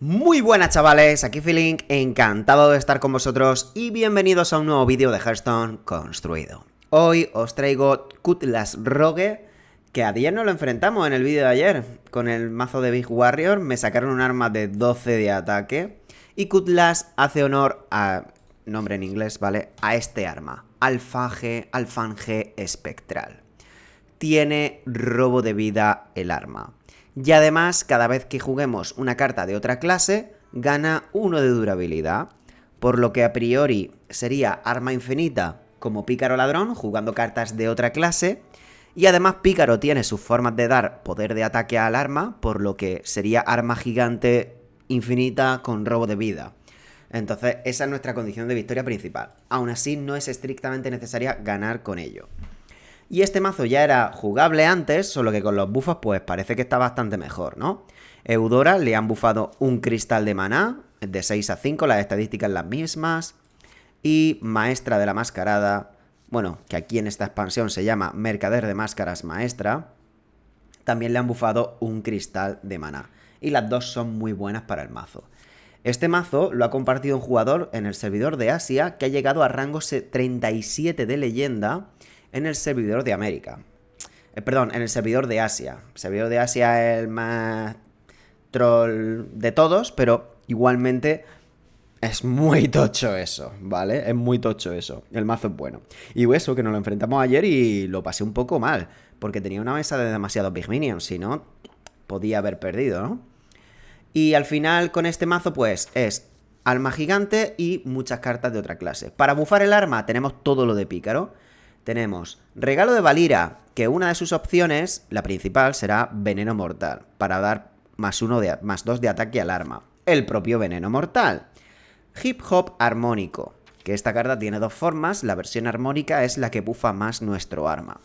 Muy buenas chavales, aquí Feeling, encantado de estar con vosotros y bienvenidos a un nuevo vídeo de Hearthstone construido. Hoy os traigo Cutlass Rogue, que ayer nos lo enfrentamos en el vídeo de ayer. Con el mazo de Big Warrior me sacaron un arma de 12 de ataque y Cutlass hace honor a, nombre en inglés, ¿vale? A este arma, Alfange Espectral. Tiene robo de vida el arma. Y además, cada vez que juguemos una carta de otra clase, gana 1 de durabilidad. Por lo que a priori sería arma infinita como Pícaro Ladrón, jugando cartas de otra clase. Y además Pícaro tiene sus formas de dar poder de ataque al arma, por lo que sería arma gigante infinita con robo de vida. Entonces, esa es nuestra condición de victoria principal. Aún así, no es estrictamente necesaria ganar con ello. Y este mazo ya era jugable antes, solo que con los buffos pues parece que está bastante mejor, ¿no? Eudora le han bufado un cristal de maná, de 6 a 5, las estadísticas las mismas. Y Maestra de la Mascarada, bueno, que aquí en esta expansión se llama Mercader de Máscaras Maestra, también le han bufado un cristal de maná. Y las dos son muy buenas para el mazo. Este mazo lo ha compartido un jugador en el servidor de Asia que ha llegado a rango 37 de leyenda en el servidor de América. Perdón, en el servidor de Asia. El servidor de Asia es el más troll de todos, pero igualmente es muy tocho eso, ¿vale? Es muy tocho eso. El mazo es bueno. Y eso, que nos lo enfrentamos ayer y lo pasé un poco mal, porque tenía una mesa de demasiados Big Minions, si no, podía haber perdido, ¿no? Y al final con este mazo pues es alma gigante y muchas cartas de otra clase. Para bufar el arma tenemos todo lo de Pícaro. Tenemos Regalo de Valira, que una de sus opciones, la principal, será Veneno Mortal, para dar más 2 de ataque al arma. El propio Veneno Mortal. Hip Hop Armónico, que esta carta tiene dos formas, la versión armónica es la que bufa más nuestro arma.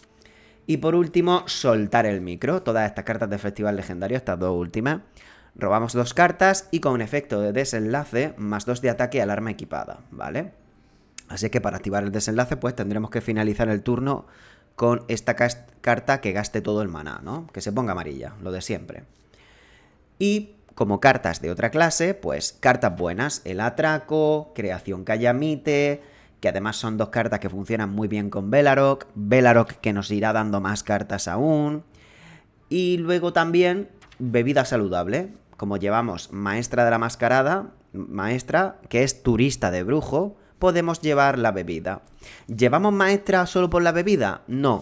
Y por último, Soltar el Micro, todas estas cartas de Festival Legendario, estas dos últimas. Robamos 2 cartas y con efecto de desenlace, más 2 de ataque al arma equipada, ¿vale? Así que para activar el desenlace pues tendremos que finalizar el turno con esta carta que gaste todo el maná, ¿no? Que se ponga amarilla, lo de siempre. Y como cartas de otra clase, pues cartas buenas, el Atraco, Creación Kayamite, que además son 2 cartas que funcionan muy bien con Belarok, Belarok que nos irá dando más cartas aún. Y luego también Bebida Saludable, como llevamos Maestra de la Mascarada, Maestra, que es turista de brujo, podemos llevar la bebida. ¿Llevamos maestra solo por la bebida? No.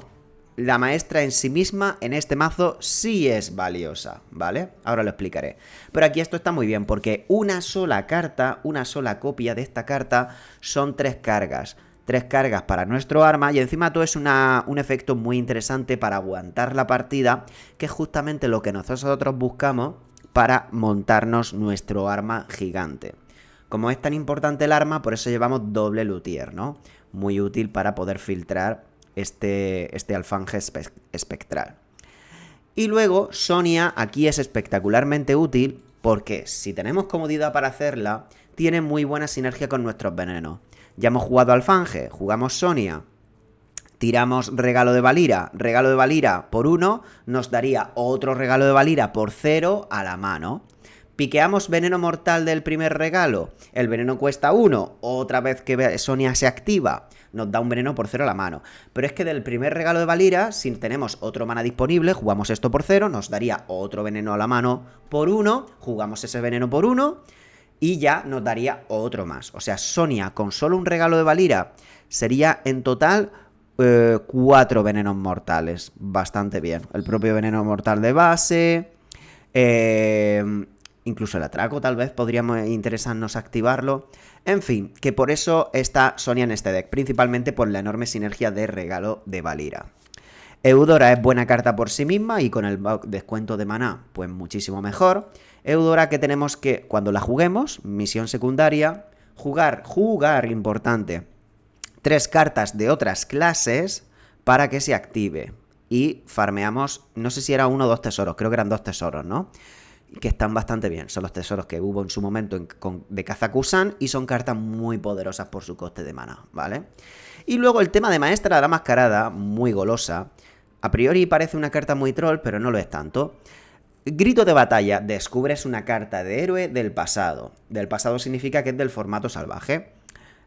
La maestra en sí misma en este mazo sí es valiosa, ¿vale? Ahora lo explicaré. Pero aquí esto está muy bien porque una sola carta, una sola copia de esta carta son 3 cargas. 3 cargas para nuestro arma y encima todo es un efecto muy interesante para aguantar la partida, que es justamente lo que nosotros buscamos para montarnos nuestro arma gigante. Como es tan importante el arma, por eso llevamos doble luthier, ¿no? Muy útil para poder filtrar este alfange espectral. Y luego, Sonia aquí es espectacularmente útil porque si tenemos comodidad para hacerla, tiene muy buena sinergia con nuestros venenos. Ya hemos jugado alfange, jugamos Sonia, tiramos regalo de Valira por 1, nos daría otro regalo de Valira por 0 a la mano. Piqueamos veneno mortal del primer regalo, el veneno cuesta 1, otra vez que Sonia se activa, nos da un veneno por 0 a la mano. Pero es que del primer regalo de Valira, si tenemos otro mana disponible, jugamos esto por 0, nos daría otro veneno a la mano por 1, jugamos ese veneno por 1 y ya nos daría otro más. O sea, Sonia con solo un regalo de Valira sería en total 4 venenos mortales, bastante bien. El propio veneno mortal de base... incluso el atraco tal vez podríamos interesarnos activarlo. En fin, que por eso está Sonia en este deck, principalmente por la enorme sinergia de regalo de Valira. Eudora es buena carta por sí misma y con el descuento de maná, pues muchísimo mejor. Eudora que tenemos que, cuando la juguemos, misión secundaria, jugar, importante, 3 cartas de otras clases para que se active. Y farmeamos, no sé si era 1 o 2 tesoros, creo que eran 2 tesoros, ¿no? Que están bastante bien, son los tesoros que hubo en su momento de Kazakusan y son cartas muy poderosas por su coste de mana, ¿vale? Y luego el tema de Maestra de la Mascarada, muy golosa. A priori parece una carta muy troll, pero no lo es tanto. Grito de batalla. Descubres una carta de héroe del pasado. Del pasado significa que es del formato salvaje.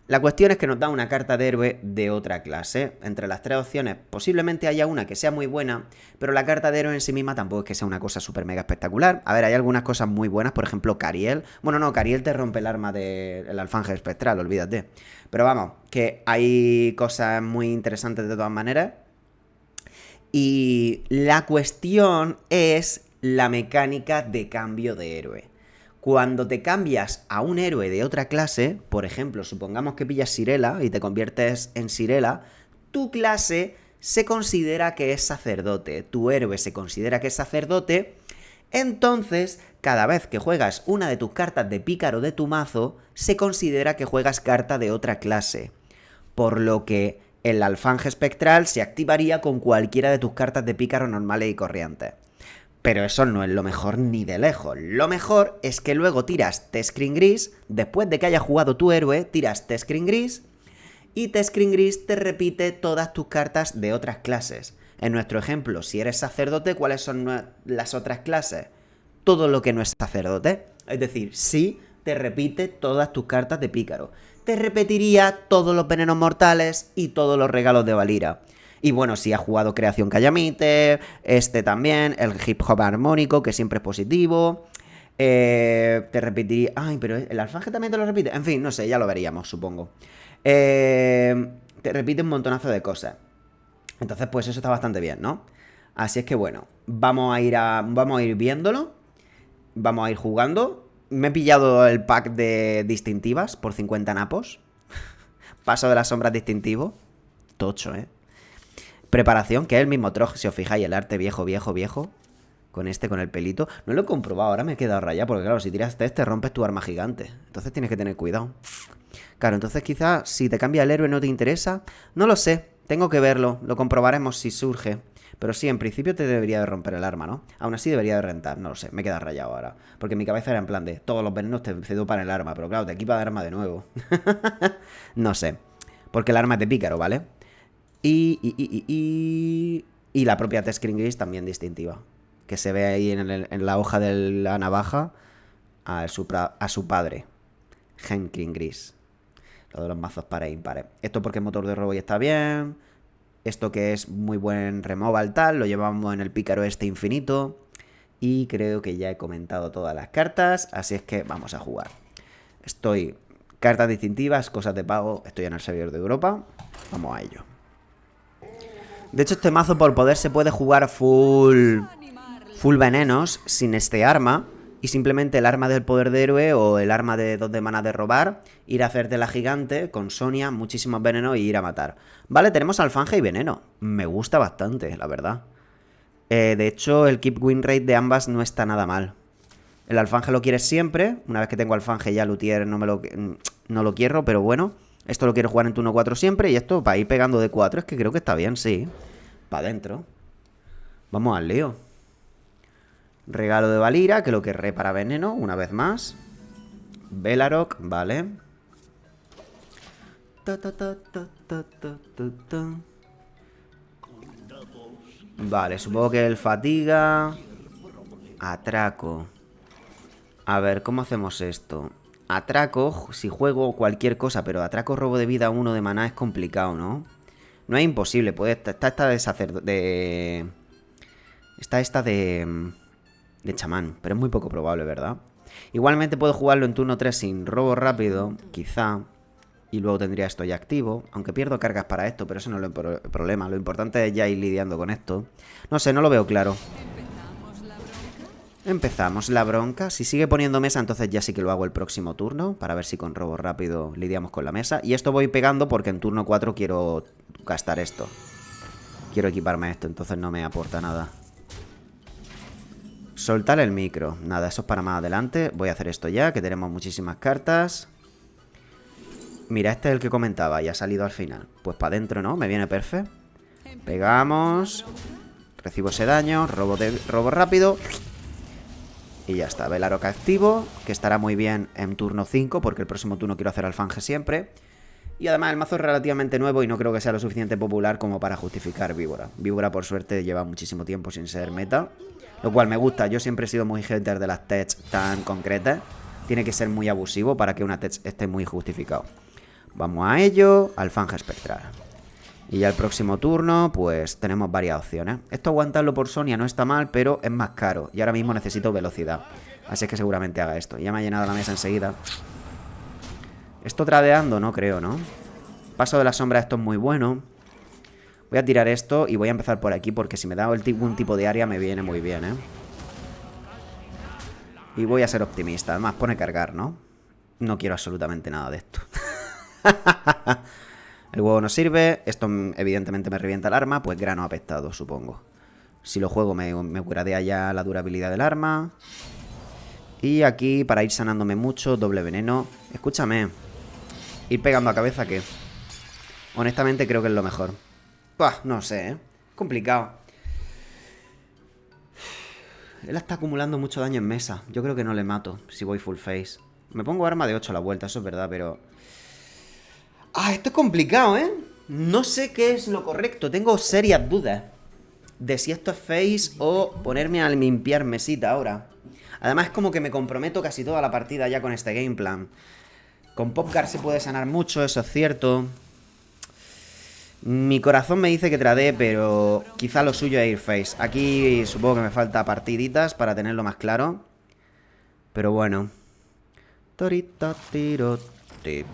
La cuestión es que nos da una carta de héroe de otra clase. Entre las tres opciones posiblemente haya una que sea muy buena, pero la carta de héroe en sí misma tampoco es que sea una cosa súper mega espectacular. A ver, hay algunas cosas muy buenas, por ejemplo Cariel. Bueno, no, Cariel te rompe el arma del alfanje espectral, olvídate. Pero vamos, que hay cosas muy interesantes de todas maneras. Y la cuestión es la mecánica de cambio de héroe. Cuando te cambias a un héroe de otra clase, por ejemplo, supongamos que pillas Sirela y te conviertes en Sirela, tu clase se considera que es sacerdote, tu héroe se considera que es sacerdote, entonces cada vez que juegas una de tus cartas de pícaro de tu mazo, se considera que juegas carta de otra clase, por lo que el alfanje espectral se activaría con cualquiera de tus cartas de pícaro normales y corrientes. Pero eso no es lo mejor ni de lejos. Lo mejor es que luego tiras T-Screen Gris, después de que hayas jugado tu héroe, tiras T-Screen Gris, y T-Screen Gris te repite todas tus cartas de otras clases. En nuestro ejemplo, si eres sacerdote, ¿cuáles son las otras clases? Todo lo que no es sacerdote. Es decir, sí, te repite todas tus cartas de pícaro. Te repetiría todos los venenos mortales y todos los regalos de Valira. Y bueno, si has jugado Creación Kayamite, este también, el hip hop armónico, que siempre es positivo. Te repetiría... Ay, pero el alfanje también te lo repite. En fin, no sé, ya lo veríamos, supongo. Te repite un montonazo de cosas. Entonces, pues eso está bastante bien, ¿no? Así es que bueno, vamos a ir viéndolo. Vamos a ir jugando. Me he pillado el pack de distintivas por 50 napos. Paso de las sombras distintivo. Tocho, ¿eh? Preparación, que es el mismo Troj, si os fijáis, el arte viejo. Con el pelito. No lo he comprobado, ahora me he quedado rayado, porque claro, si tiras te rompes tu arma gigante. Entonces tienes que tener cuidado. Claro, entonces quizás si te cambia el héroe no te interesa. No lo sé, tengo que verlo, lo comprobaremos si surge. Pero sí, en principio te debería de romper el arma, ¿no? Aún así debería de rentar, no lo sé, me he quedado rayado ahora. Porque mi cabeza era en plan de, todos los venenos te para el arma, pero claro, te equipa de arma de nuevo. No sé, porque el arma es de pícaro, ¿vale? Y la propia T-Screen Gris también distintiva. Que se ve ahí en la hoja de la navaja a su padre, Henkrin Gris. Lo de los mazos pares e impares. Esto porque el motor de robo ya está bien. Esto que es muy buen removal tal. Lo llevamos en el pícaro este infinito. Y creo que ya he comentado todas las cartas. Así es que vamos a jugar. Cartas distintivas, cosas de pago. Estoy en el servidor de Europa. Vamos a ello. De hecho, este mazo por poder se puede jugar full venenos sin este arma. Y simplemente el arma del poder de héroe o el arma de 2 de mana de robar. Ir a hacerte la gigante con Sonia, muchísimos venenos y ir a matar. Vale, tenemos alfanje y veneno. Me gusta bastante, la verdad. De hecho, el keep win rate de ambas no está nada mal. El alfanje lo quieres siempre. Una vez que tengo alfanje ya luthier no lo quiero, pero bueno. Esto lo quiero jugar en turno 4 siempre. Y esto para ir pegando de 4 es que creo que está bien, sí. Para adentro. Vamos al lío. Regalo de Valira, que lo querré para veneno, una vez más. Belarok, vale. Vale, supongo que el fatiga. Atraco. A ver, ¿cómo hacemos esto? Atraco, si juego cualquier cosa, pero atraco robo de vida 1 de maná es complicado, ¿no? No es imposible, está esta de sacerdote. Está esta de chamán, pero es muy poco probable, ¿verdad? Igualmente puedo jugarlo en turno 3 sin robo rápido, quizá. Y luego tendría esto ya activo. Aunque pierdo cargas para esto, pero eso no es el problema. Lo importante es ya ir lidiando con esto. No sé, no lo veo claro. Empezamos la bronca. Si sigue poniendo mesa, entonces ya sí que lo hago el próximo turno. Para ver si con robo rápido lidiamos con la mesa. Y esto voy pegando porque en turno 4 quiero gastar esto. Quiero equiparme esto, entonces no me aporta nada. Soltar el micro. Nada, eso es para más adelante. Voy a hacer esto ya, que tenemos muchísimas cartas. Mira, este es el que comentaba y ha salido al final. Pues para adentro, ¿no? Me viene perfecto. Pegamos. Recibo ese daño. Robo rápido. Y ya está. Belarok activo, que estará muy bien en turno 5, porque el próximo turno quiero hacer alfanje siempre. Y además el mazo es relativamente nuevo y no creo que sea lo suficiente popular como para justificar Víbora. Víbora, por suerte, lleva muchísimo tiempo sin ser meta. Lo cual me gusta. Yo siempre he sido muy hater de las techs tan concretas. Tiene que ser muy abusivo para que una tech esté muy justificado. Vamos a ello. Alfanje espectral. Y ya el próximo turno, pues tenemos varias opciones. Esto aguantarlo por Sonia no está mal, pero es más caro. Y ahora mismo necesito velocidad. Así es que seguramente haga esto. Ya me ha llenado la mesa enseguida. Esto tradeando, no creo, ¿no? Paso de la sombra, esto es muy bueno. Voy a tirar esto y voy a empezar por aquí porque si me da un tipo de área me viene muy bien, ¿eh? Y voy a ser optimista. Además pone cargar, ¿no? No quiero absolutamente nada de esto. El huevo no sirve. Esto evidentemente me revienta el arma. Pues grano apestado, supongo. Si lo juego me curadea ya la durabilidad del arma. Y aquí, para ir sanándome mucho, doble veneno. Escúchame. Ir pegando a cabeza, ¿qué? Honestamente creo que es lo mejor. Buah, no sé, ¿eh? Complicado. Él está acumulando mucho daño en mesa. Yo creo que no le mato si voy full face. Me pongo arma de 8 a la vuelta, eso es verdad, pero... Ah, esto es complicado, ¿eh? No sé qué es lo correcto. Tengo serias dudas de si esto es face o ponerme a limpiar mesita ahora. Además es como que me comprometo casi toda la partida ya con este game plan. Con Popcar se puede sanar mucho, eso es cierto. Mi corazón me dice que tradee, pero quizá lo suyo es ir face. Aquí supongo que me falta partiditas para tenerlo más claro. Pero bueno. Torita tiroti.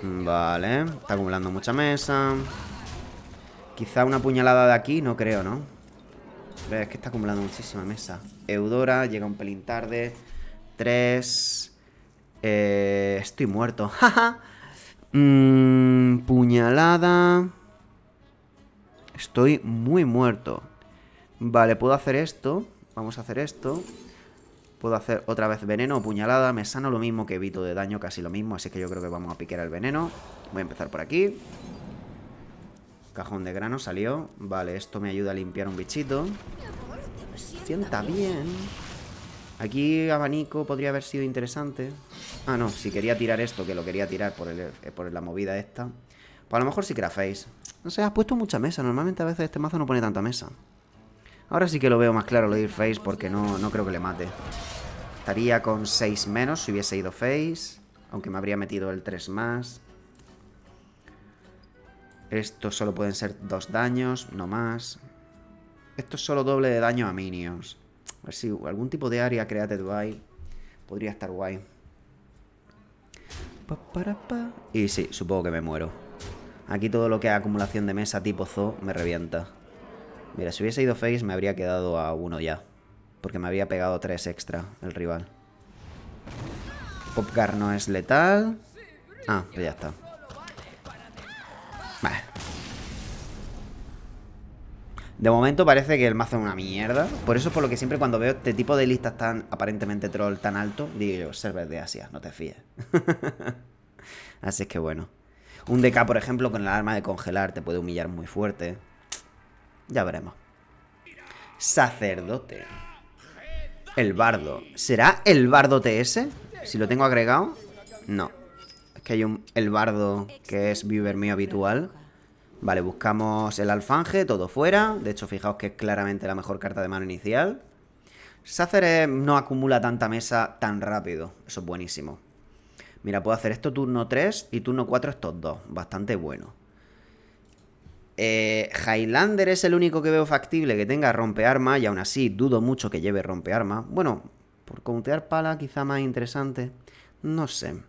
Vale, está acumulando mucha mesa. Quizá una puñalada de aquí, no creo, ¿no? Es que está acumulando muchísima mesa. Eudora, llega un pelín tarde. 3. Estoy muerto. Jaja. Puñalada. Estoy muy muerto. Vale, puedo hacer esto. Vamos a hacer esto. Puedo hacer otra vez veneno o puñalada. Me sano lo mismo que evito de daño, casi lo mismo. Así que yo creo que vamos a piquear el veneno. Voy a empezar por aquí. Cajón de grano salió. Vale, esto me ayuda a limpiar un bichito. Sienta bien. Aquí abanico podría haber sido interesante. Ah, no, si quería tirar esto, que lo quería tirar por la movida esta. Pues a lo mejor sí que era face. No sé, has puesto mucha mesa. Normalmente a veces este mazo no pone tanta mesa. Ahora sí que lo veo más claro lo de ir face porque no creo que le mate. Estaría con 6 menos si hubiese ido face. Aunque me habría metido el 3 más. Estos solo pueden ser 2 daños, no más. Esto es solo doble de daño a minions. A ver si algún tipo de área created by podría estar guay. Y sí, supongo que me muero. Aquí todo lo que es acumulación de mesa tipo Zoo me revienta. Mira, si hubiese ido face me habría quedado a 1 ya. Porque me habría pegado 3 extra el rival. Popcar no es letal. Ah, pues ya está. Vale. De momento parece que el mazo es una mierda. Por eso es por lo que siempre cuando veo este tipo de listas tan aparentemente troll tan alto, digo yo, server de Asia, no te fíes. Así es que bueno. Un DK, por ejemplo, con el arma de congelar te puede humillar muy fuerte. Ya veremos. Sacerdote. El bardo. ¿Será el bardo TS? Si lo tengo agregado. No. Es que hay el bardo que es viewer mío habitual. Vale, buscamos el alfanje, todo fuera. De hecho, fijaos que es claramente la mejor carta de mano inicial. Sacer no acumula tanta mesa tan rápido. Eso es buenísimo. Mira, puedo hacer esto turno 3 y turno 4 estos dos. Bastante bueno. Highlander es el único que veo factible que tenga rompearma. Y aún así dudo mucho que lleve rompearma. Bueno, por countear pala quizá más interesante. No sé.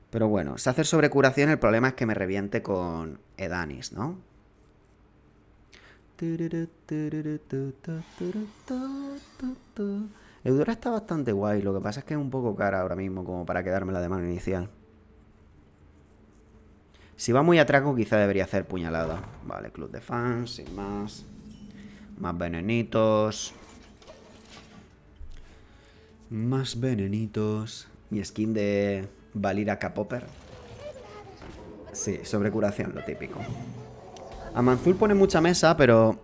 Pero bueno, se hace sobre curación, el problema es que me reviente con Edanis, ¿no? Eudora está bastante guay, lo que pasa es que es un poco cara ahora mismo como para quedármela de mano inicial. Si va muy atraco quizá debería hacer puñalada. Vale, club de fans, sin más. Más venenitos. Más venenitos. Mi skin de Valira K-Popper. Sí, sobre curación, lo típico. Amanzul pone mucha mesa, pero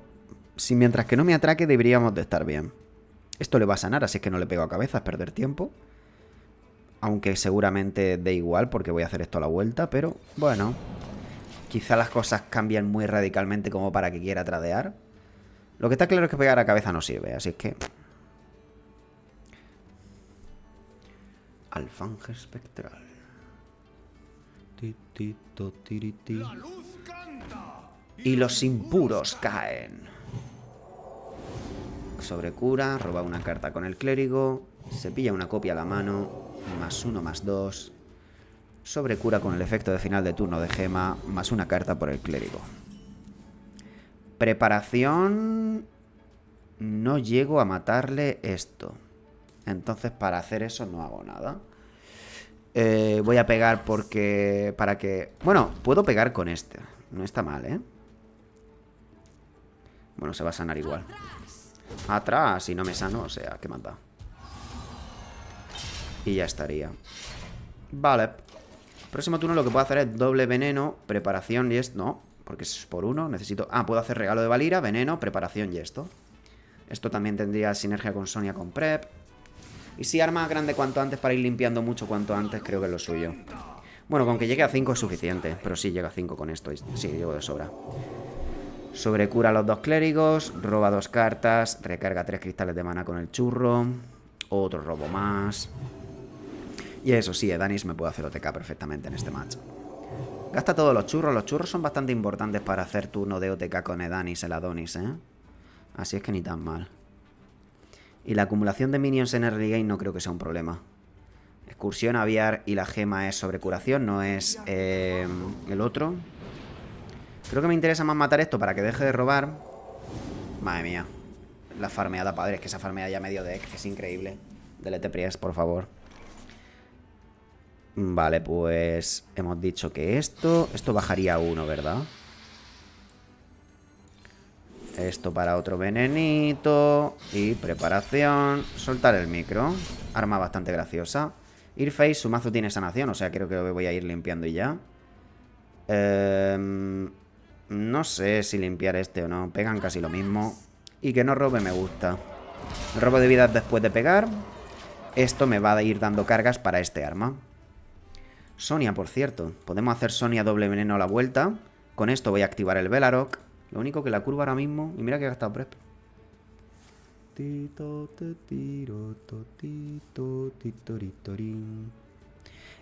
si mientras que no me atraque deberíamos de estar bien. Esto le va a sanar, así que no le pego a cabeza, es perder tiempo. Aunque seguramente dé igual porque voy a hacer esto a la vuelta, pero bueno. Quizá las cosas cambian muy radicalmente como para que quiera tradear. Lo que está claro es que pegar a cabeza no sirve, así es que... Alfanje espectral. Y los impuros caen. Sobrecura, roba una carta con el clérigo. Se pilla una copia a la mano. +1, +2. Sobrecura con el efecto de final de turno de gema. Más una carta por el clérigo. Preparación... No llego a matarle esto. Entonces para hacer eso no hago nada. Voy a pegar porque... Para que... Bueno, puedo pegar con este. No está mal, ¿eh? Bueno, se va a sanar igual. Atrás, y no me sano, o sea, ¿qué más da? Y ya estaría. Vale. Próximo turno lo que puedo hacer es doble veneno, preparación y esto. No, porque es por uno, necesito... Ah, puedo hacer regalo de Valira, veneno, preparación y esto. Esto también tendría sinergia con Sonia con prep. Y si arma grande cuanto antes para ir limpiando mucho cuanto antes, creo que es lo suyo. Bueno, con que llegue a 5 es suficiente. Pero sí, llega a 5 con esto. Sí, llego de sobra. Sobrecura a los 2 clérigos. Roba 2 cartas. Recarga 3 cristales de mana con el churro. Otro robo más. Y eso sí, Edanis me puede hacer OTK perfectamente en este match. Gasta todos los churros. Los churros son bastante importantes para hacer turno de OTK con Edanis, el Adonis, ¿eh? Así es que ni tan mal. Y la acumulación de minions en early game no creo que sea un problema. Excursión, aviar y la gema es sobrecuración, no es el otro. Creo que me interesa más matar esto para que deje de robar. Madre mía. La farmeada, padre, es que esa farmeada ya medio deck es increíble. Delete Priest, por favor. Vale, pues hemos dicho que esto bajaría a 1, ¿verdad? Esto para otro venenito. Y preparación. Soltar el micro. Arma bastante graciosa. Irface, su mazo tiene sanación, o sea, creo que lo voy a ir limpiando y ya. No sé si limpiar este o no. Pegan casi lo mismo. Y que no robe me gusta. El robo de vida después de pegar. Esto me va a ir dando cargas para este arma. Sonia, por cierto. Podemos hacer Sonia doble veneno a la vuelta. Con esto voy a activar el Velarok. Lo único que la curva ahora mismo... Y mira que he gastado prep.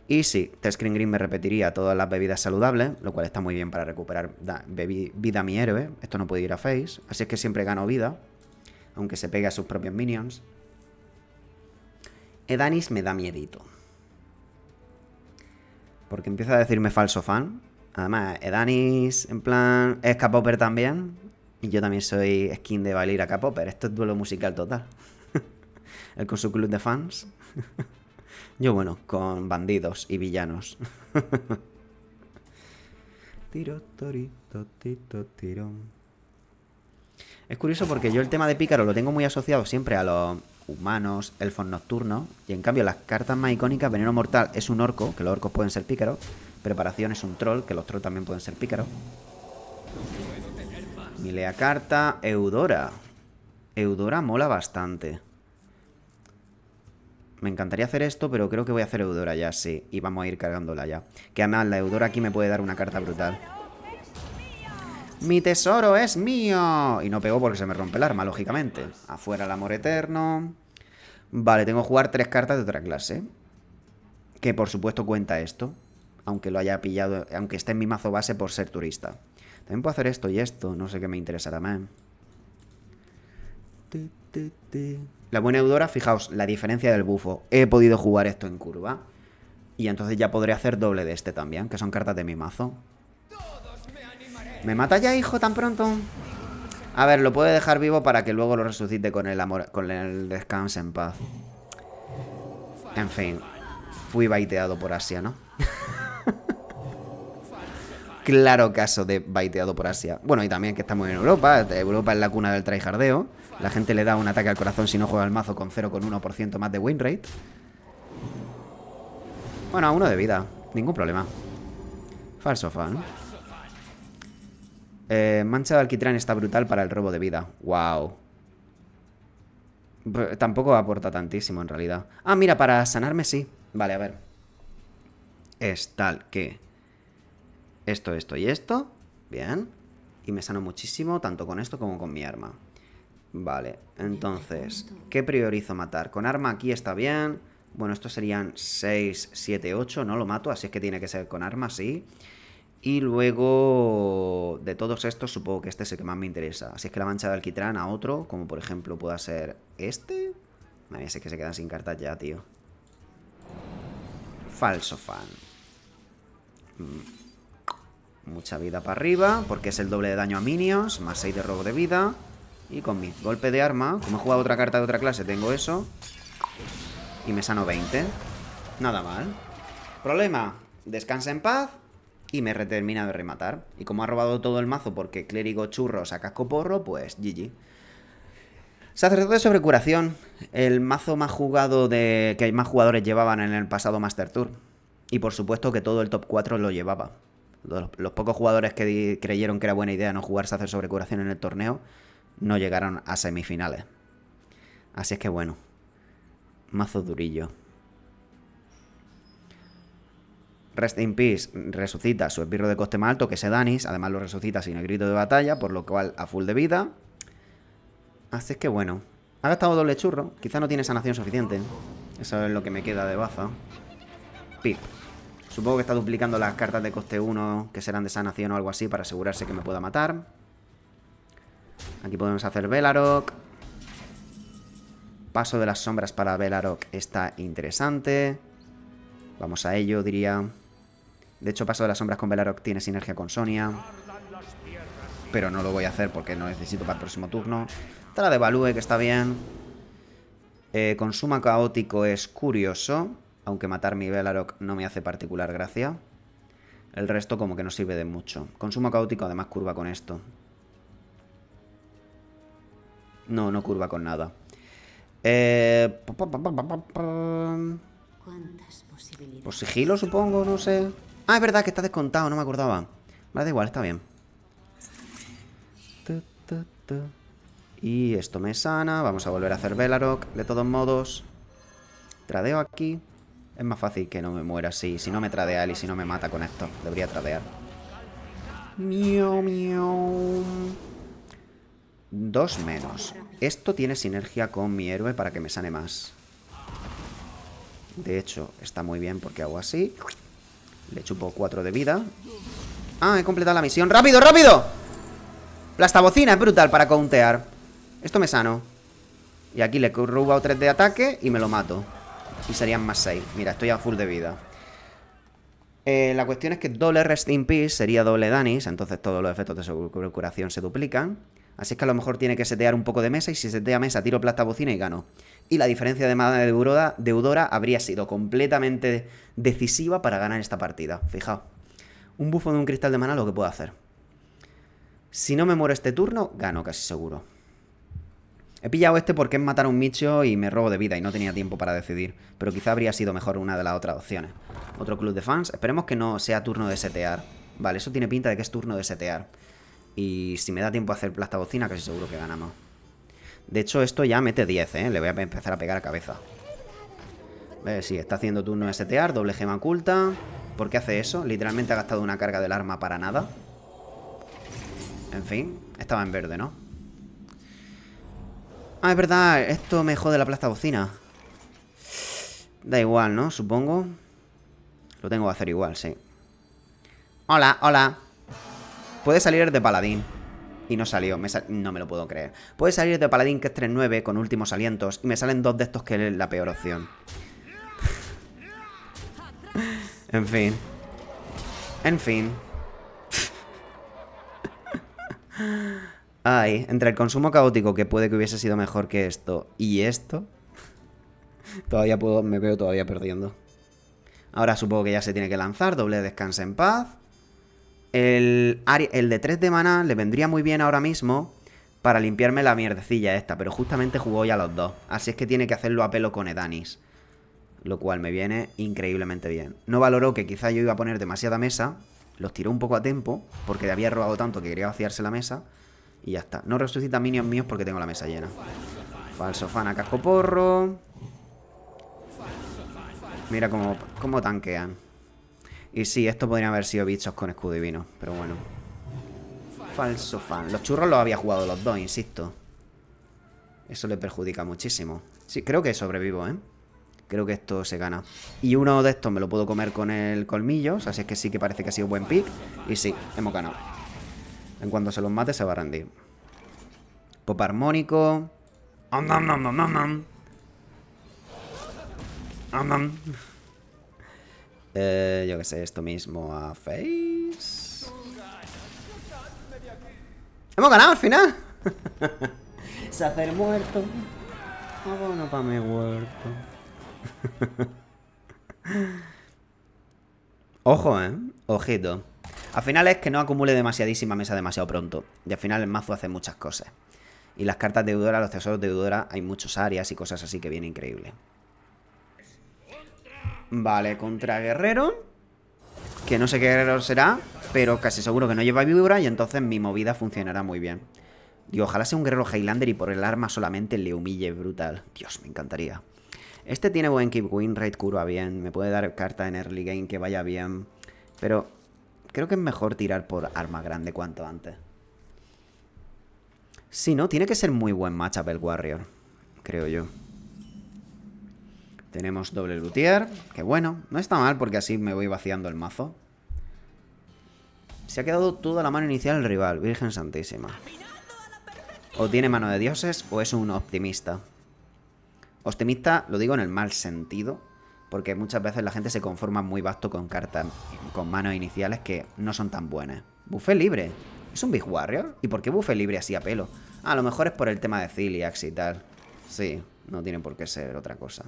Y sí, Screen Green me repetiría todas las bebidas saludables, lo cual está muy bien para recuperar vida a mi héroe. Esto no puede ir a face, así es que siempre gano vida, aunque se pegue a sus propios minions. Edanis me da miedito, porque empieza a decirme falso fan. Además, Edanis, en plan, es K-Popper también. Y yo también soy skin de Valira K-Popper. Esto es duelo musical total. Él con su club de fans. Yo, bueno, con bandidos y villanos. Es curioso porque yo el tema de pícaro lo tengo muy asociado siempre a los humanos, elfos nocturnos. Y en cambio las cartas más icónicas, Veneno Mortal es un orco, que los orcos pueden ser pícaros. Preparación es un troll, que los trolls también pueden ser pícaros. Milea carta, Eudora. Eudora mola bastante. Me encantaría hacer esto, pero creo que voy a hacer Eudora ya, sí. Y vamos a ir cargándola ya. Que además la Eudora aquí me puede dar una carta brutal. ¡Mi tesoro es mío! Y no pegó porque se me rompe el arma, lógicamente. Afuera el amor eterno. Vale, tengo que jugar 3 cartas de otra clase. Que por supuesto cuenta esto. Aunque lo haya pillado, aunque esté en mi mazo base por ser turista. También puedo hacer esto y esto. No sé qué me interesará más. La buena Eudora, fijaos, la diferencia del bufo. He podido jugar esto en curva. Y entonces ya podré hacer doble de este también, que son cartas de mi mazo. ¿Me mata ya, hijo, tan pronto? A ver, lo puede dejar vivo para que luego lo resucite con el amor, con el descanso en paz. En fin, fui baiteado por Asia, ¿no? Claro caso de baiteado por Asia. Bueno, y también que estamos en Europa. Europa es la cuna del tryhardeo. La gente le da un ataque al corazón si no juega el mazo con 0,1% más de win rate. Bueno, a 1 de vida. Ningún problema. Falso fan. Mancha de alquitrán está brutal para el robo de vida. Wow. Tampoco aporta tantísimo en realidad. Ah, mira, para sanarme sí. Vale, a ver. Es tal que... Esto y esto. Bien. Y me sano muchísimo, tanto con esto como con mi arma. Vale, entonces, ¿qué priorizo matar? Con arma aquí está bien. Bueno, estos serían 6, 7, 8. No lo mato, así es que tiene que ser con arma, sí. Y luego, de todos estos, supongo que este es el que más me interesa. Así es que la mancha de alquitrán a otro, como por ejemplo pueda ser este. Madre mía, sé que se quedan sin cartas ya, tío. Falso fan. Mucha vida para arriba, porque es el doble de daño a minions, más 6 de robo de vida. Y con mi golpe de arma, como he jugado otra carta de otra clase, tengo eso. Y me sano 20. Nada mal. Problema, descansa en paz y me termina de rematar. Y como ha robado todo el mazo porque clérigo churros a casco porro, pues GG. Sacerdote sobre curación. El mazo más jugado que más jugadores llevaban en el pasado Master Tour. Y por supuesto que todo el top 4 lo llevaba. Los pocos jugadores que creyeron que era buena idea no jugar Sacer sobre curación en el torneo no llegaron a semifinales. Así es que bueno. Mazo durillo. Rest in Peace resucita su esbirro de coste más alto, que es Edanis. Además lo resucita sin el grito de batalla, por lo cual a full de vida. Así es que bueno. Ha gastado doble churro. Quizá no tiene sanación suficiente. Eso es lo que me queda de baza. Pip. Supongo que está duplicando las cartas de coste 1 que serán de sanación o algo así para asegurarse que me pueda matar. Aquí podemos hacer Belarok. Paso de las sombras para Belarok está interesante. Vamos a ello, diría. De hecho, Paso de las sombras con Belarok tiene sinergia con Sonia. Pero no lo voy a hacer porque no necesito para el próximo turno. Está la de Value, que está bien. Consuma caótico es curioso. Aunque matar mi Belarok no me hace particular gracia. El resto como que no sirve de mucho. Consumo caótico además curva con esto. No, no curva con nada. Por sigilo, supongo, no sé. Ah, es verdad que está descontado, no me acordaba. Vale, da igual, está bien. Y esto me sana. Vamos a volver a hacer Belarok, de todos modos. Tradeo aquí. Es más fácil que no me muera así. Si no me tradea él y si no me mata con esto. Debería tradear. Miau, miau. 2 menos. Esto tiene sinergia con mi héroe para que me sane más. De hecho, está muy bien porque hago así. Le chupo 4 de vida. Ah, he completado la misión. ¡Rápido, rápido! Plastabocina es brutal para countear. Esto me sano. Y aquí le he robado 3 de ataque y me lo mato. Y serían más 6. Mira, estoy a full de vida. La cuestión es que doble Rest in Peace sería doble Danis. Entonces todos los efectos de curación se duplican. Así es que a lo mejor tiene que setear un poco de mesa. Y si setea mesa, tiro Plastabocina y gano. Y la diferencia de mana de Eudora habría sido completamente decisiva para ganar esta partida. Fijaos. Un bufo de un cristal de mana lo que puedo hacer. Si no me muero este turno, gano casi seguro. He pillado este porque es matar a un Micho y me robo de vida y no tenía tiempo para decidir. Pero quizá habría sido mejor una de las otras opciones. Otro club de fans. Esperemos que no sea turno de setear. Vale, eso tiene pinta de que es turno de setear. Y si me da tiempo a hacer Plastabocina, casi seguro que ganamos. De hecho, esto ya mete 10, ¿eh? Le voy a empezar a pegar a cabeza. Sí, está haciendo turno de setear. Doble gema oculta. ¿Por qué hace eso? Literalmente ha gastado una carga del arma para nada. En fin, estaba en verde, ¿no? Ah, es verdad, esto me jode la Plastabocina. Da igual, ¿no? Supongo. Lo tengo que hacer igual, sí. Hola, hola. Puede salir de paladín. Y no salió, no me lo puedo creer. Puede salir de paladín, que es 3-9, con últimos alientos. Y me salen 2 de estos, que es la peor opción. En fin. En fin. Ay, entre el consumo caótico, que puede que hubiese sido mejor que esto, y esto, todavía me veo todavía perdiendo. Ahora supongo que ya se tiene que lanzar. Doble descansa en paz. El de 3 de mana le vendría muy bien ahora mismo para limpiarme la mierdecilla esta, pero justamente jugó ya los 2. Así es que tiene que hacerlo a pelo con Edanis, lo cual me viene increíblemente bien. No valoró que quizá yo iba a poner demasiada mesa. Los tiró un poco a tiempo, porque había robado tanto que quería vaciarse la mesa. Y ya está. No resucita minions míos porque tengo la mesa llena. Falso fan a casco porro. Mira cómo tanquean. Y sí, esto podría haber sido bichos con escudo divino, pero bueno. Falso fan. Los churros los había jugado los dos, insisto. Eso le perjudica muchísimo. Sí, creo que sobrevivo, ¿eh? Creo que esto se gana. Y uno de estos me lo puedo comer con el colmillo. O sea, si es que sí que parece que ha sido buen pick. Y sí, hemos ganado. En cuanto se los mate se va a rendir. Pop armónico. ¡Am, nam, nam, nam, nam, nam! ¡Am, nam! Yo qué sé, esto mismo a Face. ¡Hemos ganado al final! Se hace el muerto. Abono para mi huerto. Ojo, ojito. Al final es que no acumule demasiadísima mesa demasiado pronto. Y al final el mazo hace muchas cosas. Y las cartas de deudora, los tesoros de deudora, hay muchos áreas y cosas así que viene increíble. Vale, contra guerrero. Que no sé qué guerrero será, pero casi seguro que no lleva víbora y entonces mi movida funcionará muy bien. Y ojalá sea un guerrero Highlander y por el arma solamente le humille brutal. Dios, me encantaría. Este tiene buen keep win rate, curva bien. Me puede dar carta en early game que vaya bien. Pero creo que es mejor tirar por arma grande cuanto antes. Sí, ¿no? Tiene que ser muy buen matchup el Warrior, creo yo. Tenemos doble luthier, que bueno, no está mal porque así me voy vaciando el mazo. Se ha quedado toda la mano inicial el rival, Virgen Santísima. O tiene mano de dioses o es un optimista. Optimista lo digo en el mal sentido, porque muchas veces la gente se conforma muy vasto con cartas con manos iniciales que no son tan buenas. Buffet libre. ¿Es un Big Warrior? ¿Y por qué buffet libre así a pelo? Ah, a lo mejor es por el tema de Ciliax y tal. Sí, no tiene por qué ser otra cosa.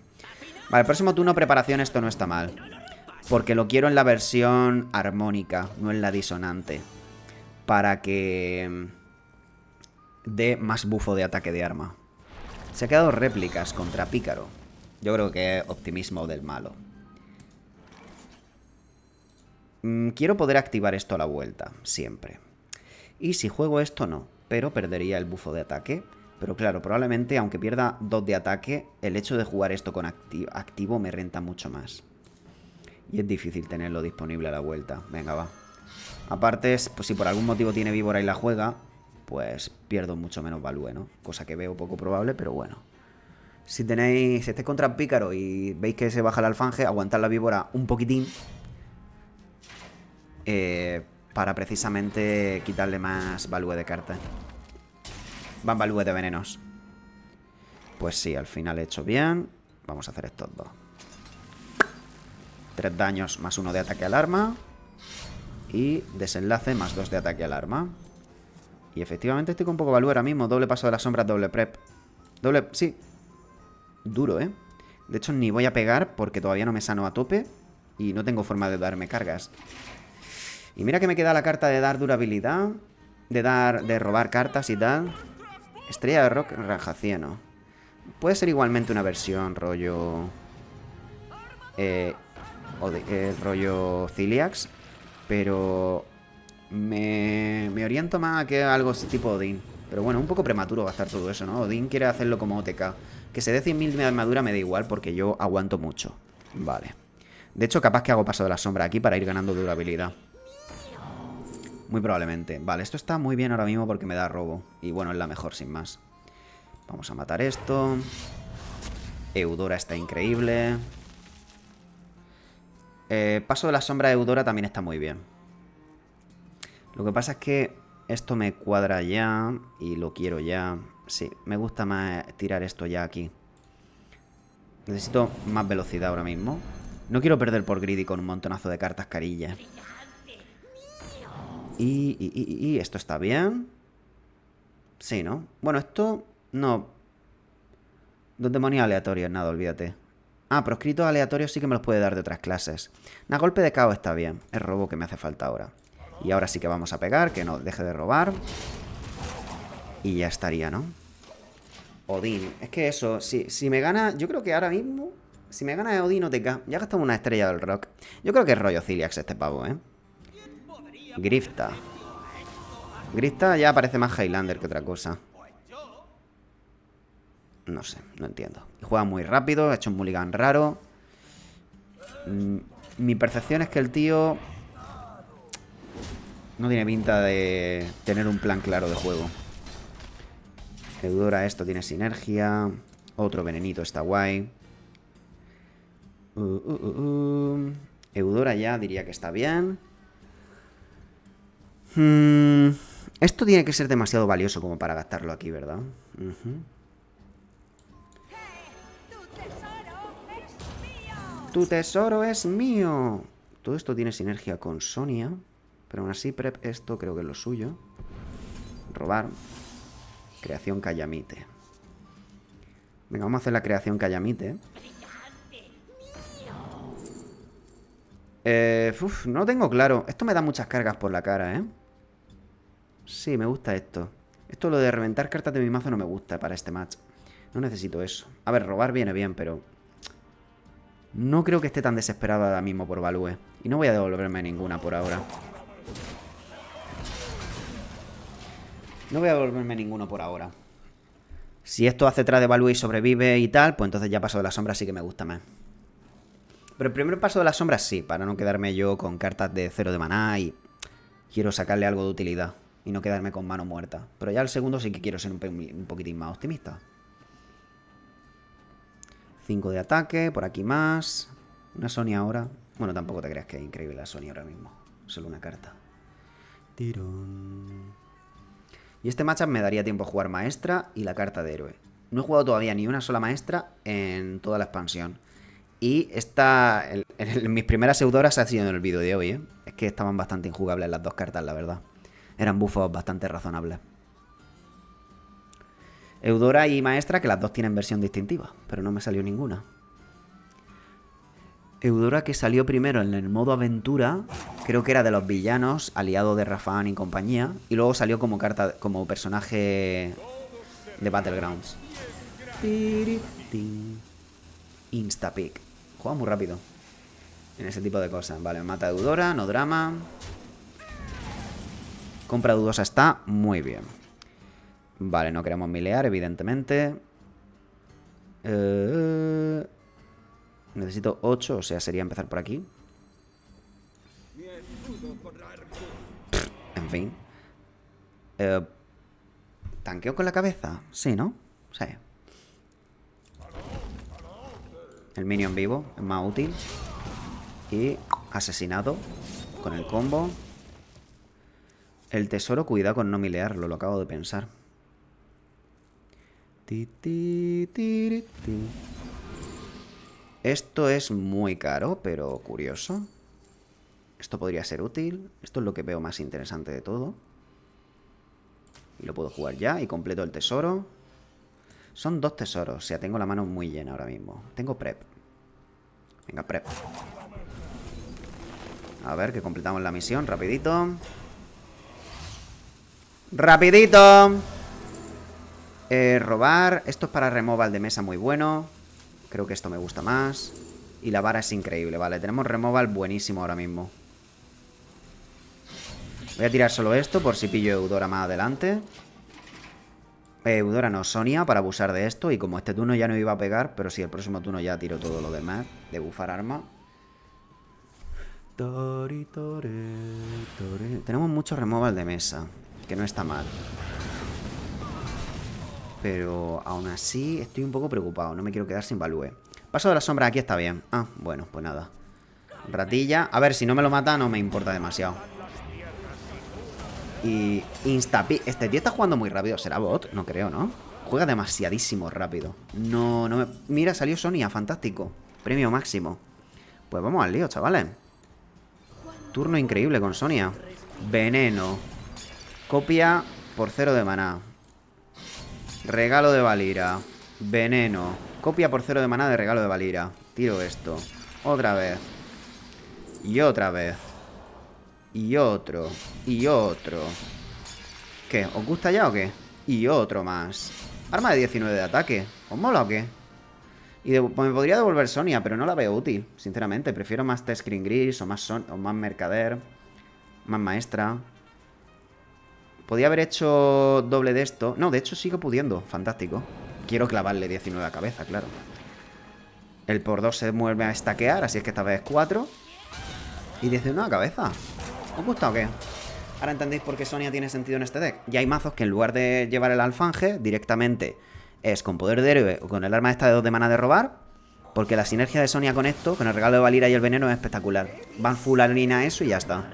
Vale, el próximo turno preparación esto no está mal. Porque lo quiero en la versión armónica, no en la disonante. Para que dé más bufo de ataque de arma. Se ha quedado réplicas contra Pícaro. Yo creo que es optimismo del malo. Quiero poder activar esto a la vuelta, siempre. Y si juego esto no, pero perdería el bufo de ataque. Pero claro, probablemente aunque pierda 2 de ataque, el hecho de jugar esto con activo me renta mucho más. Y es difícil tenerlo disponible a la vuelta. Venga, va. Aparte, pues si por algún motivo tiene víbora y la juega, pues pierdo mucho menos value, ¿no? Cosa que veo poco probable, pero bueno. Si estáis contra Pícaro y veis que se baja el alfanje, aguantad la víbora un poquitín. Para precisamente quitarle más value de carta. Van value de venenos. Pues sí, al final he hecho bien. Vamos a hacer estos dos. 3 daños más 1 de ataque al arma. Y desenlace más 2 de ataque al arma. Y efectivamente estoy con poco value ahora mismo. Doble paso de las sombras, doble prep. Doble... sí. Duro, ¿eh? De hecho ni voy a pegar porque todavía no me sano a tope. Y no tengo forma de darme cargas. Y mira que me queda la carta de dar durabilidad. De robar cartas y tal. Estrella de rock rajacieno. Puede ser igualmente una versión rollo... rollo Ciliax. Pero... Me oriento más a que algo tipo Odín. Pero bueno, un poco prematuro gastar todo eso, ¿no? Odín quiere hacerlo como OTK. Que se dé 100.000 de armadura me da igual porque yo aguanto mucho. Vale. De hecho, capaz que hago paso de la sombra aquí para ir ganando durabilidad. Muy probablemente. Vale, esto está muy bien ahora mismo porque me da robo. Y bueno, es la mejor sin más. Vamos a matar esto. Eudora está increíble. Paso de la sombra de Eudora también está muy bien. Lo que pasa es que esto me cuadra ya y lo quiero ya. Sí, me gusta más tirar esto ya aquí. Necesito más velocidad ahora mismo. No quiero perder por greedy con un montonazo de cartas carillas. Y esto está bien. Sí, ¿no? Bueno, esto no. 2 demonios aleatorios, nada, olvídate. Ah, proscritos aleatorios sí que me los puede dar de otras clases. Nah, golpe de caos está bien. Es robo que me hace falta ahora. Y ahora sí que vamos a pegar, que no deje de robar. Y ya estaría, ¿no? Odín. Es que eso, si me gana... Yo creo que ahora mismo... Si me gana Odín OTK, ya gastamos una estrella del rock. Yo creo que es rollo Ciliax este pavo, ¿eh? Grifta. Grifta ya parece más Highlander que otra cosa. No sé, no entiendo. Y juega muy rápido, ha hecho un mulligan raro. Mi percepción es que el tío... no tiene pinta de tener un plan claro de juego. Eudora, esto tiene sinergia. Otro venenito está guay. Eudora ya diría que está bien. Esto tiene que ser demasiado valioso como para gastarlo aquí, ¿verdad? Tu tesoro es mío. Todo esto tiene sinergia con Sonia. Pero aún así, prep esto creo que es lo suyo. Robar. Creación Kayamite. Venga, vamos a hacer la creación Kayamite. No lo tengo claro. Esto me da muchas cargas por la cara, ¿eh? Sí, me gusta esto. Esto lo de reventar cartas de mi mazo no me gusta para este match. No necesito eso. A ver, robar viene bien, pero... no creo que esté tan desesperado ahora mismo por Value. Y no voy a devolverme ninguna por ahora. No voy a devolverme ninguno por ahora. Si esto hace atrás de Value y sobrevive y tal, pues entonces ya paso de la sombra sí que me gusta más. Pero el primer paso de la sombra sí, para no quedarme yo con cartas de 0 de maná y quiero sacarle algo de utilidad y no quedarme con mano muerta. Pero ya el segundo sí que quiero ser un poquitín más optimista. 5 de ataque, por aquí más. Una Sonia ahora. Bueno, tampoco te creas que es increíble la Sonia ahora mismo. Solo una carta. Tirón. Y este matchup me daría tiempo a jugar maestra y la carta de héroe. No he jugado todavía ni una sola maestra en toda la expansión. Y esta, mis primeras Eudoras ha sido en el vídeo de hoy, ¿eh? Es que estaban bastante injugables las dos cartas, la verdad. Eran buffos bastante razonables. Eudora y Maestra, que las dos tienen versión distintiva, pero no me salió ninguna. Eudora, que salió primero en el modo aventura, creo que era de los villanos, aliado de Rafaan y compañía, y luego salió como carta, como personaje de Battlegrounds. Instapick. Juega muy rápido en ese tipo de cosas. Vale, me mata Eudora, no drama. Compra dudosa está muy bien. Vale, no queremos milear, evidentemente. Necesito 8, o sea, sería empezar por aquí. En fin. ¿Tanqueo con la cabeza? Sí, ¿no? Sí. El minion vivo es más útil. Y asesinado con el combo. El tesoro, cuidado con no milearlo, lo acabo de pensar. Esto es muy caro, pero curioso. Esto podría ser útil. Esto es lo que veo más interesante de todo. Y lo puedo jugar ya y completo el tesoro. Son 2 tesoros, o sea, tengo la mano muy llena ahora mismo. Tengo prep. Venga, prep. A ver, que completamos la misión, rapidito. ¡Rapidito! Robar. Esto es para removal de mesa muy bueno. Creo que esto me gusta más. Y la vara es increíble, vale. Tenemos removal buenísimo ahora mismo. Voy a tirar solo esto por si pillo Eudora más adelante. Eudora no, Sonia, para abusar de esto. Y como este turno ya no iba a pegar, pero sí, el próximo turno ya tiro todo lo demás de bufar arma. Tenemos mucho removal de mesa, que no está mal. Pero aún así estoy un poco preocupado. No me quiero quedar sin Value. Paso de la sombra aquí está bien. Ah, bueno, pues nada. Ratilla. A ver, si no me lo mata no me importa demasiado. Y Instapi. Este tío está jugando muy rápido. ¿Será bot? No creo, ¿no? Juega demasiadísimo rápido. No me... Mira, salió Sonia. Fantástico. Premio máximo. Pues vamos al lío, chavales. Turno increíble con Sonia. Veneno. Copia por 0 de maná. Regalo de Valira. Veneno. Copia por 0 de maná de regalo de Valira. Tiro esto. Otra vez. Y otra vez. Y otro. Y otro. ¿Qué? ¿Os gusta ya o qué? Y otro más. Arma de 19 de ataque. ¿Os mola o qué? Y pues me podría devolver Sonia, pero no la veo útil. Sinceramente, prefiero más Screen Gris o más Mercader. Más Maestra. Podía haber hecho doble de esto. No, de hecho sigo pudiendo. Fantástico. Quiero clavarle 19 a cabeza, claro. El por 2 se vuelve a estaquear, así es que esta vez es 4. Y 19 a cabeza. ¿Os gusta o qué? Ahora entendéis por qué Sonia tiene sentido en este deck. Ya hay mazos que en lugar de llevar el alfanje, directamente es con poder de héroe o con el arma esta de 2 de mana de robar. Porque la sinergia de Sonia con esto, con el regalo de Valira y el veneno, es espectacular. Van full arena a eso y ya está.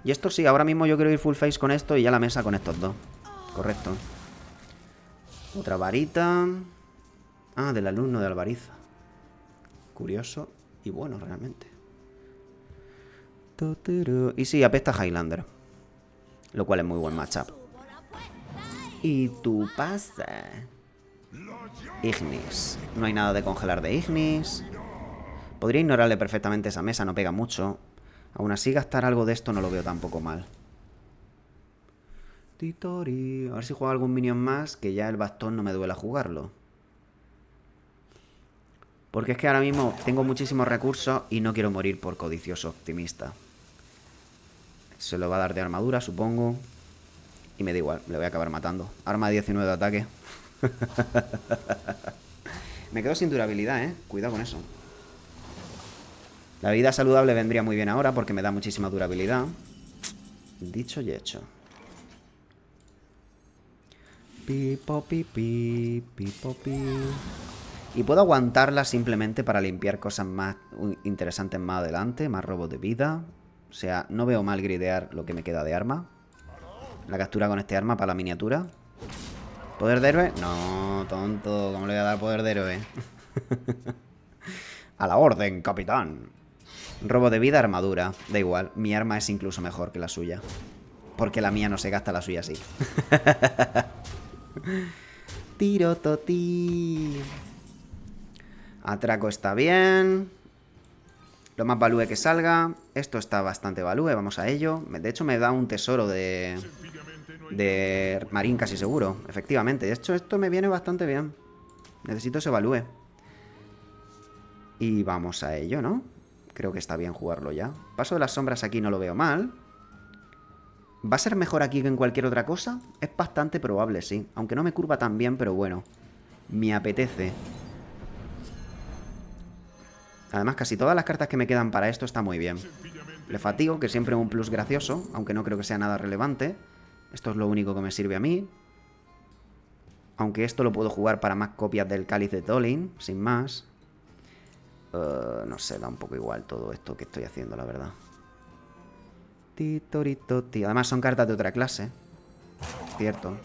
Y esto sí, ahora mismo yo quiero ir full face con esto y ya la mesa con estos dos. Correcto. Otra varita. Ah, del alumno de Alvariza. Curioso y bueno, realmente. Y sí, apesta Highlander. Lo cual es muy buen matchup. Y tú pasa. Ignis. No hay nada de congelar de Ignis. Podría ignorarle perfectamente esa mesa, no pega mucho. Aún así, gastar algo de esto no lo veo tampoco mal. Titori. A ver si juego algún minion más, que ya el bastón no me duela jugarlo. Porque es que ahora mismo tengo muchísimos recursos y no quiero morir por codicioso optimista. Se lo va a dar de armadura, supongo. Y me da igual, le voy a acabar matando. Arma de 19 de ataque. Me quedo sin durabilidad, Cuidado con eso. La vida saludable vendría muy bien ahora porque me da muchísima durabilidad. Dicho y hecho. Pipo, pipi, pipo, pi. Y puedo aguantarla simplemente para limpiar cosas más interesantes más adelante. Más robos de vida. O sea, no veo mal gridear lo que me queda de arma. La captura con este arma para la miniatura. ¿Poder de héroe? No, tonto. ¿Cómo le voy a dar poder de héroe? A la orden, capitán. Robo de vida, armadura. Da igual, mi arma es incluso mejor que la suya. Porque la mía no se gasta, la suya sí. Tiro toti. Atraco está bien. Lo más value que salga. Esto está bastante value, vamos a ello. De hecho me da un tesoro de marín casi seguro. Efectivamente, de hecho esto me viene bastante bien. Necesito ese value. Y vamos a ello, ¿no? Creo que está bien jugarlo ya. Paso de las sombras aquí no lo veo mal. ¿Va a ser mejor aquí que en cualquier otra cosa? Es bastante probable, sí. Aunque no me curva tan bien, pero bueno. Me apetece. Además, casi todas las cartas que me quedan para esto están muy bien. Le fatigo, que siempre es un plus gracioso, aunque no creo que sea nada relevante. Esto es lo único que me sirve a mí. Aunque esto lo puedo jugar para más copias del Cáliz de Tolin, sin más. No sé, da un poco igual todo esto que estoy haciendo, la verdad. Titoritoti. Además son cartas de otra clase. Cierto.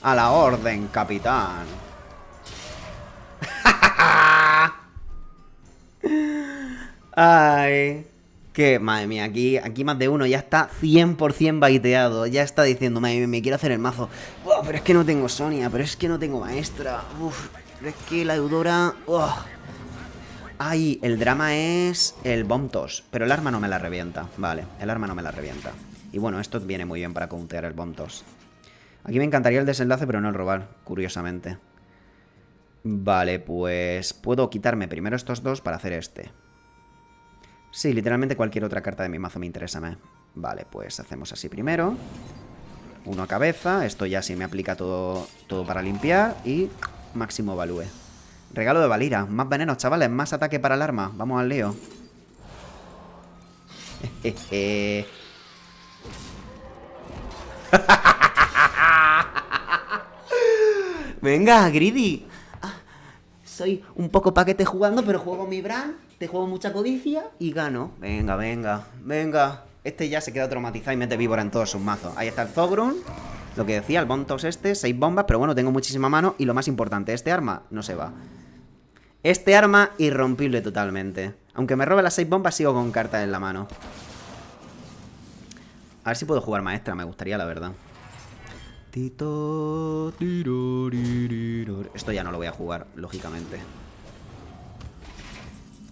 A la orden, capitán. Ay. Que, madre mía, aquí más de uno ya está 100% baiteado. Ya está diciendo, madre mía, me quiero hacer el mazo. Oh, pero es que no tengo Sonia, pero es que no tengo maestra. Uf, pero es que la deudora... Ay, el drama es el Bomb Toss, pero el arma no me la revienta. Vale, el arma no me la revienta. Y bueno, esto viene muy bien para countear el Bomb Toss. Aquí me encantaría el desenlace, pero no el robar, curiosamente. Vale, pues puedo quitarme primero estos dos para hacer este. Sí, literalmente cualquier otra carta de mi mazo me interesa más. Vale, pues hacemos así primero. Uno a cabeza, esto ya sí me aplica todo para limpiar. Y máximo value. Regalo de Valira, más venenos, chavales, más ataque para el arma. Vamos al lío. Venga, Greedy. Soy un poco paquete jugando, pero juego mi brand, te juego mucha codicia y gano. Venga, venga, venga. Este ya se queda traumatizado y mete víbora en todos sus mazos. Ahí está el Zogrun. Lo que decía, el Bomb Toss este, 6 bombas, pero bueno, tengo muchísima mano. Y lo más importante, este arma no se va. Este arma, irrompible totalmente. Aunque me robe las 6 bombas, sigo con cartas en la mano. A ver si puedo jugar maestra, me gustaría, la verdad. Esto ya no lo voy a jugar, lógicamente.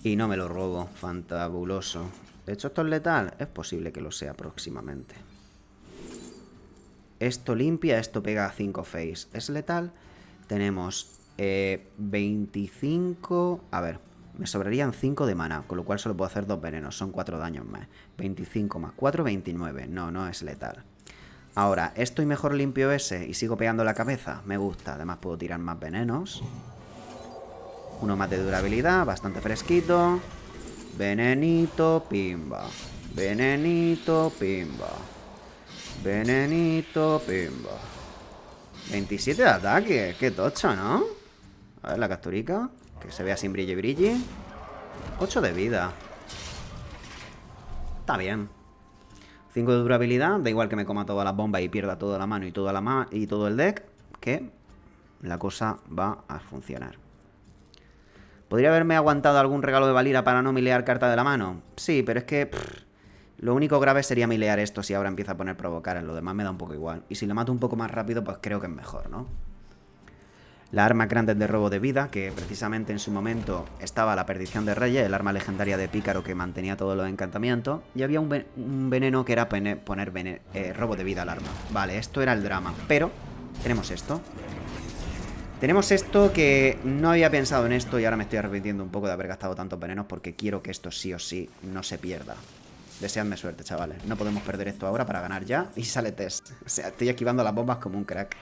Y no me lo robo, fantabuloso. De hecho, esto es letal. Es posible que lo sea próximamente. Esto limpia, esto pega a 5 face. ¿Es letal? Tenemos 25... A ver, me sobrarían 5 de mana, con lo cual solo puedo hacer 2 venenos. Son 4 daños más. 25 más 4, 29. No, no es letal. Ahora, esto y mejor limpio ese y sigo pegando la cabeza. Me gusta. Además puedo tirar más venenos. Uno más de durabilidad, bastante fresquito. Venenito, pimba. Venenito, pimba. Venenito, pimba. 27 de ataque, qué tocho, ¿no? A ver la capturica, que se vea sin brilli brilli. 8 de vida. Está bien. 5 de durabilidad, da igual que me coma todas las bombas y pierda toda la mano y todo el deck, que la cosa va a funcionar. ¿Podría haberme aguantado algún regalo de Valira para no milear carta de la mano? Sí, pero es que lo único grave sería milear esto si ahora empieza a poner provocar. En lo demás me da un poco igual. Y si le mato un poco más rápido, pues creo que es mejor, ¿no? Las armas grandes de robo de vida, que precisamente en su momento estaba la perdición de Reyes, el arma legendaria de Pícaro que mantenía todos los encantamientos, y había un veneno que era poner robo de vida al arma. Vale, esto era el drama, pero tenemos esto. Tenemos esto que no había pensado en esto y ahora me estoy arrepintiendo un poco de haber gastado tantos venenos porque quiero que esto sí o sí no se pierda. Deseadme suerte, chavales. No podemos perder esto ahora para ganar ya. Y sale test. O sea, estoy esquivando las bombas como un crack.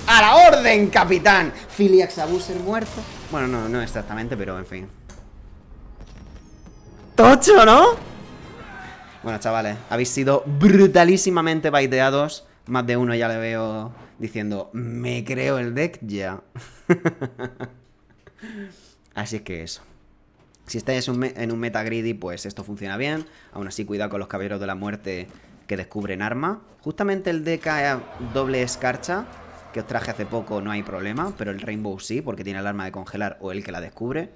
¡A la orden, capitán! Filiax Abuser muerto. Bueno, no exactamente, pero en fin. ¡Tocho!, ¿no? Bueno, chavales, habéis sido brutalísimamente baiteados. Más de uno ya le veo diciendo, me creo el deck ya. Así es que eso. Si estáis en un meta greedy, pues esto funciona bien. Aún así, cuidado con los caballeros de la muerte que descubren arma. Justamente el DK doble escarcha que os traje hace poco no hay problema, pero el Rainbow sí, porque tiene el arma de congelar o el que la descubre.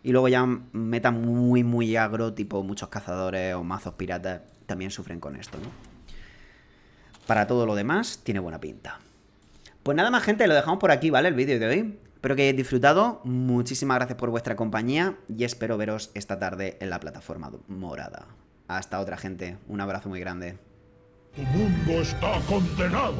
Y luego ya meta muy agro, tipo muchos cazadores o mazos piratas también sufren con esto, ¿no? Para todo lo demás, tiene buena pinta. Pues nada más, gente, lo dejamos por aquí, ¿vale? El vídeo de hoy. Espero que hayáis disfrutado. Muchísimas gracias por vuestra compañía y espero veros esta tarde en la plataforma morada. Hasta otra, gente. Un abrazo muy grande. Tu mundo está condenado.